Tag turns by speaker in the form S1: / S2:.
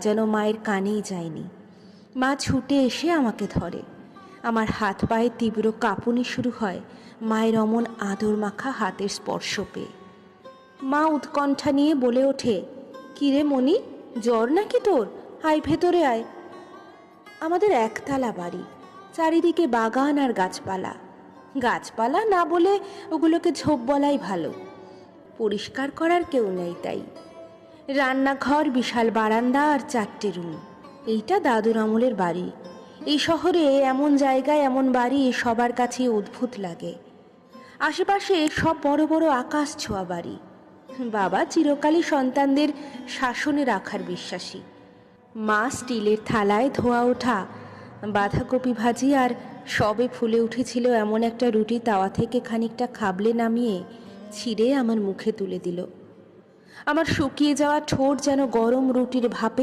S1: যেন মায়ের কানেই যায়নি। মা ছুটে এসে আমাকে ধরে। আমার হাত পায়ে তীব্র কাঁপুনি শুরু হয় মায়ের অমন আদর মাখা হাতের স্পর্শ পেয়ে। মা উৎকণ্ঠা নিয়ে বলে ওঠে, কিরে মনি, জ্বর নাকি তোর? আয়, ভেতরে আয়। আমাদের একতলা বাড়ি, চারিদিকে বাগান আর গাছপালা। গাছপালা না বলে ওগুলোকে ঝোপ বলাই ভালো। পরিষ্কার করার কেউ নেই তাই। রান্নাঘর, বিশাল বারান্দা আর 4টে রুম। এইটা দাদুর আমলের বাড়ি। এই শহরে এমন জায়গায় এমন বাড়ি সবার কাছে অদ্ভুত লাগে। আশেপাশে সব বড় বড় আকাশ ছোঁয়া বাড়ি। বাবা চিরকালই সন্তানদের শাসনে রাখার বিশ্বাসী। মা স্টিলের থালায় ধোয়া ওঠা বাঁধাকপি ভাজি আর সবে ফুলে উঠেছিল এমন একটা রুটি তাওয়া থেকে খানিকটা খাবলে নামিয়ে ছিঁড়ে আমার মুখে তুলে দিল। আমার শুকিয়ে যাওয়া ঠোঁট যেন গরম রুটির ভাপে